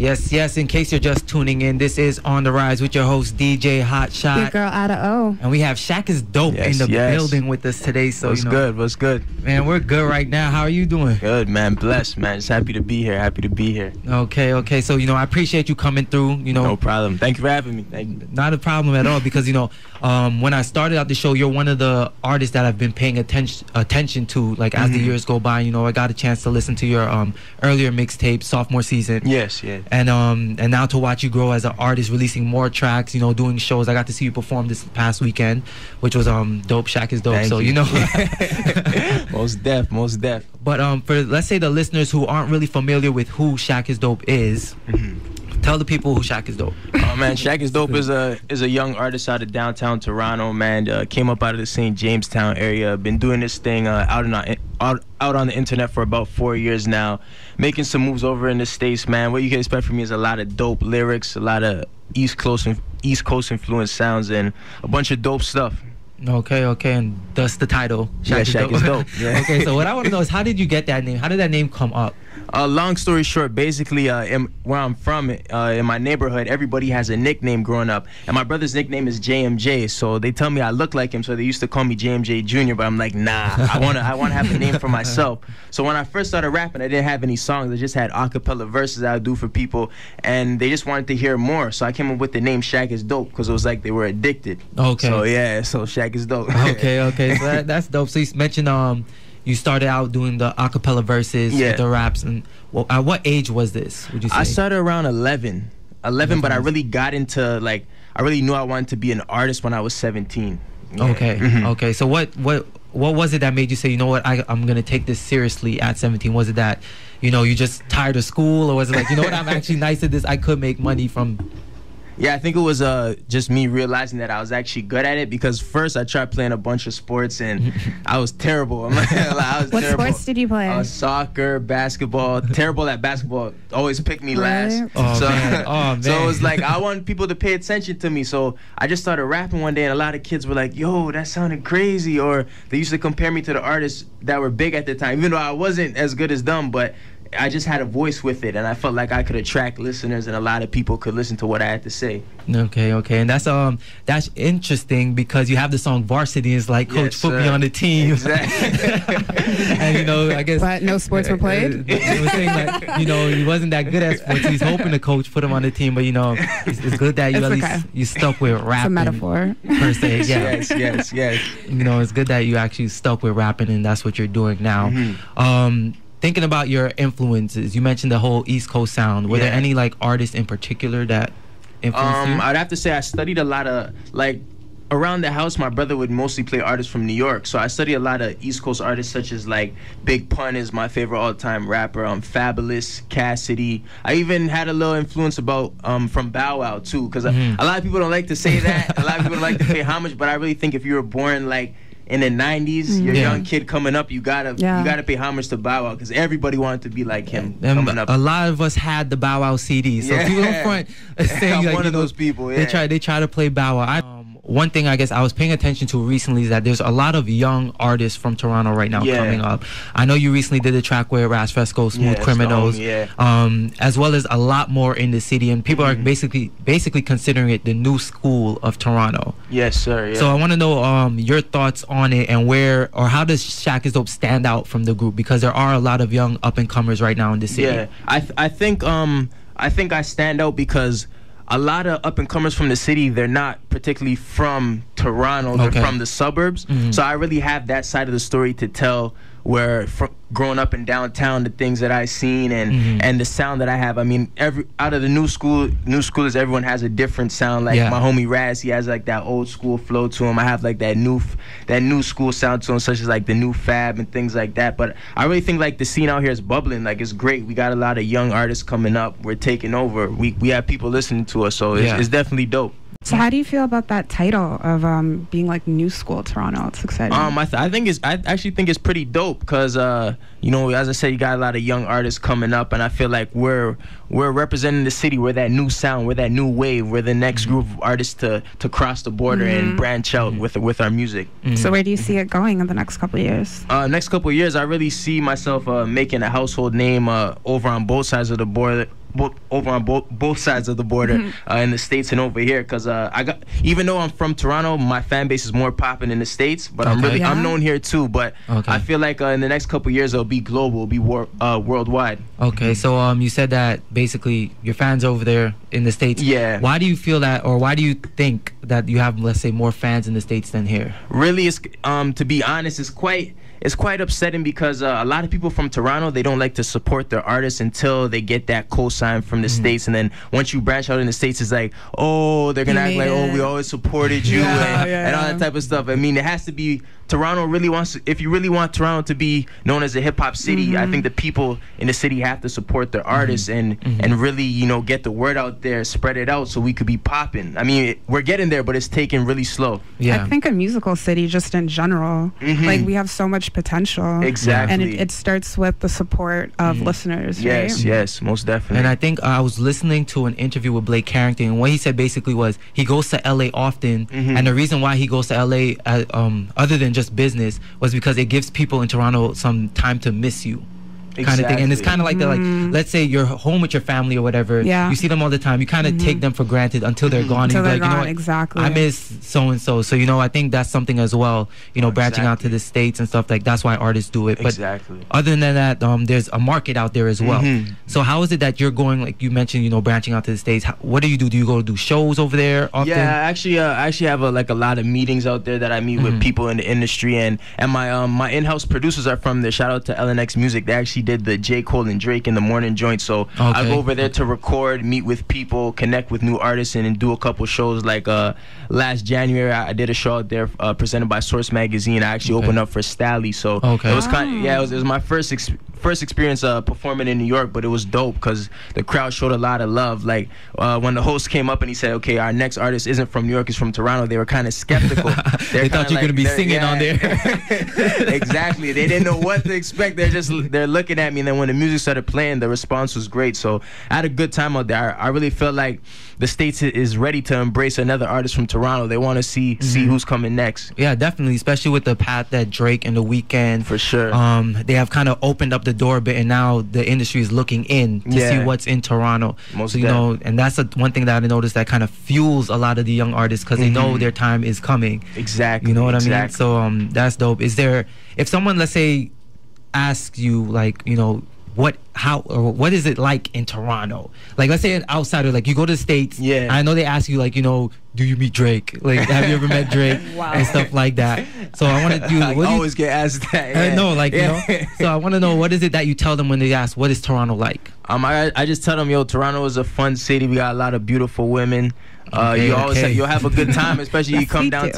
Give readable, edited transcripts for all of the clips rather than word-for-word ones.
Yes, yes. In case you're just tuning in, this is On the Rise with your host, DJ Hotshot. Big girl out of O. And we have ShaqIsDope in the building with us today. So, what's good? What's good? Man, we're good right now. How are you doing? Good, man. Blessed, man. Just happy to be here. Happy to be here. Okay, okay. So, I appreciate you coming through. No problem. Thank you for having me. Thank you. Not a problem at all because, when I started out the show, you're one of the artists that I've been paying attention to, like, as the years go by. I got a chance to listen to your earlier mixtape, sophomore season. Yes, yeah. And now to watch you grow as an artist, releasing more tracks, doing shows. I got to see you perform this past weekend, which was dope. ShaqIsDope. So most def. But for, let's say, the listeners who aren't really familiar with who ShaqIsDope is, tell the people who ShaqIsDope. Oh man, ShaqIsDope is a young artist out of downtown Toronto. Man, came up out of the St. Jamestown area. Been doing this thing out on the internet for about 4 years now, making some moves over in the States. Man, what you can expect from me is a lot of dope lyrics, a lot of East Coast influenced sounds, and a bunch of dope stuff. Okay, and that's the title. ShaqIsDope. Yeah. Okay, so what I want to know is, how did you get that name? How did that name come up? Long story short, basically, where I'm from, in my neighborhood, everybody has a nickname growing up, and my brother's nickname is JMJ. So they tell me I look like him, so they used to call me JMJ Jr. But I'm like, nah, I wanna have a name for myself. So when I first started rapping, I didn't have any songs. I just had acapella verses I would do for people, and they just wanted to hear more. So I came up with the name ShaqIsDope because it was like they were addicted. Okay. So yeah, so ShaqIsDope. Okay. So that's dope. So you mentioned you started out doing the acapella verses, with the raps, and at what age was this, would you say? I started around 11, but I really got into, I really knew I wanted to be an artist when I was 17. Yeah. Okay, okay. So what was it that made you say, I'm going to take this seriously at 17? Was it that, you just tired of school, or was it like, I'm actually nice at this, I could make money from... Yeah, I think it was just me realizing that I was actually good at it, because first I tried playing a bunch of sports and I was terrible. What terrible. Sports did you play? Soccer, basketball. Terrible at basketball. Always picked me last. Man. So it was like I wanted people to pay attention to me. So I just started rapping one day, and a lot of kids were like, "Yo, that sounded crazy," or they used to compare me to the artists that were big at the time, even though I wasn't as good as them, but I just had a voice with it, and I felt like I could attract listeners, and a lot of people could listen to what I had to say. Okay, and that's interesting, because you have the song Varsity. It's like, Coach, put me on the team. Exactly. And I guess. But no sports were played. He was saying that he wasn't that good at sports. He's hoping the coach put him on the team, but it's good that you you stuck with rapping. It's a metaphor. Per se, yeah. Yes. It's good that you actually stuck with rapping, and that's what you're doing now. Thinking about your influences, you mentioned the whole East Coast sound. Were there any artists in particular that influenced you? I'd have to say I studied a lot of around the house. My brother would mostly play artists from New York, so I studied a lot of East Coast artists, such as Big Pun is my favorite all-time rapper. Fabulous, Cassidy. I even had a little influence from Bow Wow too, because a lot of people don't like to say that. A lot of people don't like to pay homage, but I really think if you were born in the 90s, you're a young kid coming up, you gotta pay homage to Bow Wow, because everybody wanted to be like him coming up. A lot of us had the Bow Wow CD, so people in front saying I'm one of those people. Yeah. They try to play Bow Wow. One thing I guess I was paying attention to recently is that there's a lot of young artists from Toronto right now coming up. I know you recently did a track with Ras Fresco, Smooth Criminals, as well as a lot more in the city, and people are basically considering it the new school of Toronto. Yes, sir. Yeah. So I want to know your thoughts on it, and how does ShaqIsDope stand out from the group, because there are a lot of young up and comers right now in the city. Yeah, I think I stand out because a lot of up-and-comers from the city, they're not particularly from Toronto. They're from the suburbs. So I really have that side of the story to tell, where growing up in downtown, the things that I've seen and the sound that I have. I mean, out of the new schoolers, everyone has a different sound. My homie Raz, he has that old school flow to him. I have that new school sound to him, such as the new Fab and things like that. But I really think the scene out here is bubbling. It's great. We got a lot of young artists coming up. We're taking over. We have people listening to us, so it's definitely dope. So how do you feel about that title of being New School Toronto? It's exciting. I actually think it's pretty dope, because as I said, you got a lot of young artists coming up, and I feel like we're representing the city. We're that new sound. We're that new wave. We're the next group of artists to cross the border and branch out with our music. So where do you see it going in the next couple of years? Next couple of years, I really see myself making a household name over on both sides of the over on both sides of the border, in the States and over here, because even though I'm from Toronto, my fan base is more popping in the States, but I'm known here too. But I feel like in the next couple of years it'll be global, it'll be worldwide. Okay, so you said that basically your fans over there in the States. Yeah. Why do you feel that, or why do you think that you have, let's say, more fans in the States than here? Really, it's to be honest, it's quite upsetting because a lot of people from Toronto, they don't like to support their artists until they get that cosign from the States, and then once you branch out in the States, it's like, oh, they're gonna act like, oh, we always supported you, and all that type of stuff. I mean, it has to be, Toronto really wants, if you really want Toronto to be known as a hip-hop city, I think the people in the city have to support their artists and really, you know, get the word out there, spread it out so we could be popping. I mean, we're getting there, but it's taking really slow. I think a musical city just in general, like, we have so much potential. Exactly. And it starts with the support of listeners, yes, right? Yes, most definitely. And I think I was listening to an interview with Blake Carrington, and what he said basically was he goes to LA often, and the reason why he goes to LA, other than just business, was because it gives people in Toronto some time to miss you. Kind of thing, and it's kind of like that. Like, let's say you're home with your family or whatever. You see them all the time. You kind of take them for granted until they're gone. Until and they're like, you know gone, what? exactly. I miss so and so. So, you know, I think that's something as well. You know, branching out to the States and stuff, like, that's why artists do it. But other than that, there's a market out there as well. So how is it that you're going? Like you mentioned, you know, branching out to the States. What do you do? Do you go to do shows over there often? Yeah, I actually have a lot of meetings out there that I meet with people in the industry, and my in-house producers are from there. Shout out to LNX Music. They actually did the J. Cole and Drake in the morning joint, so I go over there to record, meet with people, connect with new artists, and do a couple shows. Like last January, I did a show out there presented by Source Magazine. I actually opened up for Stally, so it was it was my first experience performing in New York, but it was dope because the crowd showed a lot of love. Like when the host came up and he said, okay, our next artist isn't from New York, he's from Toronto, they were kind of skeptical. They thought you were gonna be singing on there. Exactly, they didn't know what to expect. They're looking at me, and then when the music started playing, the response was great. So I had a good time out there. I really felt like the States is ready to embrace another artist from Toronto. They want to see who's coming next. Yeah, definitely, especially with the path that Drake and The Weeknd, for sure, they have kind of opened up the door a bit, and now the industry is looking in to see what's in Toronto. So, you know, and that's one thing that I noticed that kind of fuels a lot of the young artists, because they know their time is coming. Exactly. You know what I mean? So that's dope. Is there, if someone, let's say, asks you, like, you know, what is it like in Toronto? Like, let's say an outsider, like, you go to the States, I know they ask you, like, you know, do you meet Drake? Like, have you ever met Drake? And stuff like that. So I want to do, I always get asked that. No, like, you know, so I want to know, what is it that you tell them when they ask, what is Toronto like? I just tell them, yo, Toronto is a fun city. We got a lot of beautiful women. You'll have a good time, especially you come down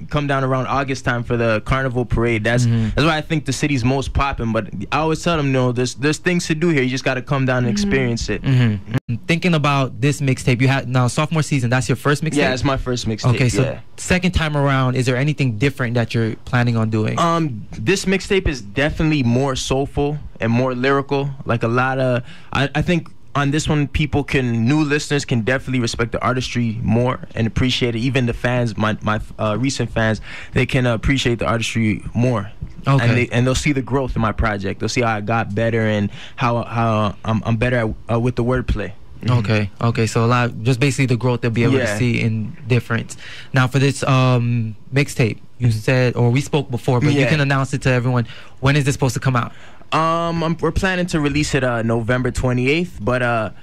come down around August time for the carnival parade. That's why I think the city's most popping. But I always tell them, no, there's things to do here. You just got to come down and experience it. Thinking about this mixtape, you had now sophomore season. That's your first mixtape? Yeah, it's my first mixtape. Okay, so second time around, is there anything different that you're planning on doing? This mixtape is definitely more soulful and more lyrical. Like a lot of, I think on this one, new listeners can definitely respect the artistry more and appreciate it. Even the fans, my recent fans, they can appreciate the artistry more. Okay. And they'll see the growth in my project. They'll see how I got better and how I'm better with the wordplay. Okay, so a lot, just basically the growth they'll be able to see in difference. Now for this mixtape, you said, or we spoke before, but you can announce it to everyone. When is this supposed to come out? We're planning to release it November 28th, but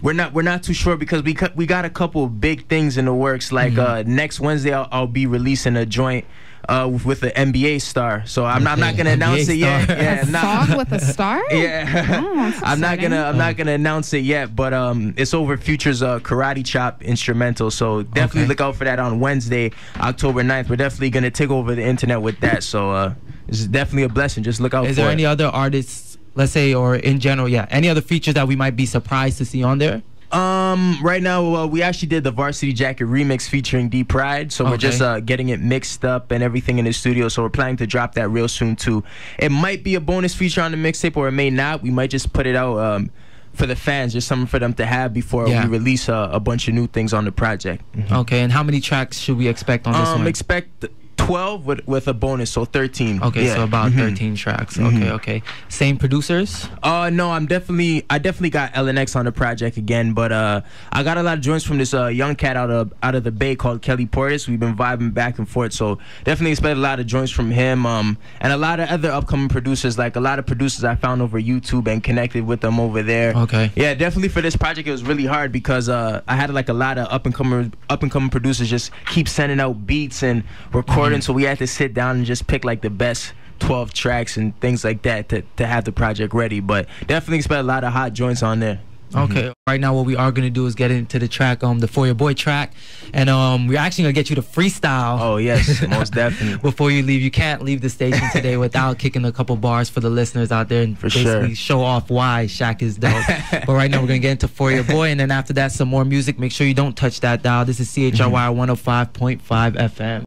we're not too sure because we got a couple of big things in the works. Like next Wednesday, I'll be releasing a joint with an NBA star. So I'm not gonna announce it yet. A song with a star? Yeah. Oh, I'm not gonna announce it yet, but it's over Future's Karate Chop instrumental. So definitely look out for that on Wednesday, October 9th. We're definitely gonna take over the internet with that. So it's definitely a blessing. Just look out for it. Is there any other artists, let's say, or in general, any other features that we might be surprised to see on there? Right now, we actually did the Varsity Jacket remix featuring D Pride, so we're just getting it mixed up and everything in the studio. So we're planning to drop that real soon too. It might be a bonus feature on the mixtape, or it may not. We might just put it out for the fans, just something for them to have before we release a bunch of new things on the project. Okay, and how many tracks should we expect on this one? Expect 12 with a bonus, so 13. Okay, so about 13 tracks. Okay. Same producers? No, I definitely got LNX on the project again, but I got a lot of joints from this young cat out of the Bay called Kelly Portis. We've been vibing back and forth, so definitely expect a lot of joints from him, and a lot of other upcoming producers, like a lot of producers I found over YouTube and connected with them over there. Okay. Yeah, definitely for this project it was really hard because I had like a lot of up and coming producers just keep sending out beats and recording, so we had to sit down and just pick like the best 12 tracks and things like that to have the project ready. But definitely expect a lot of hot joints on there. Okay. Right now what we are going to do is get into the track, the For Your Boy track, and we're actually going to get you to freestyle. Oh yes, most definitely. Before you leave, you can't leave the station today without kicking a couple bars for the listeners out there and basically show off why Shaq is dope. But right now we're going to get into For Your Boy, and then after that some more music. Make sure you don't touch that dial. This is CHRY 105.5 FM.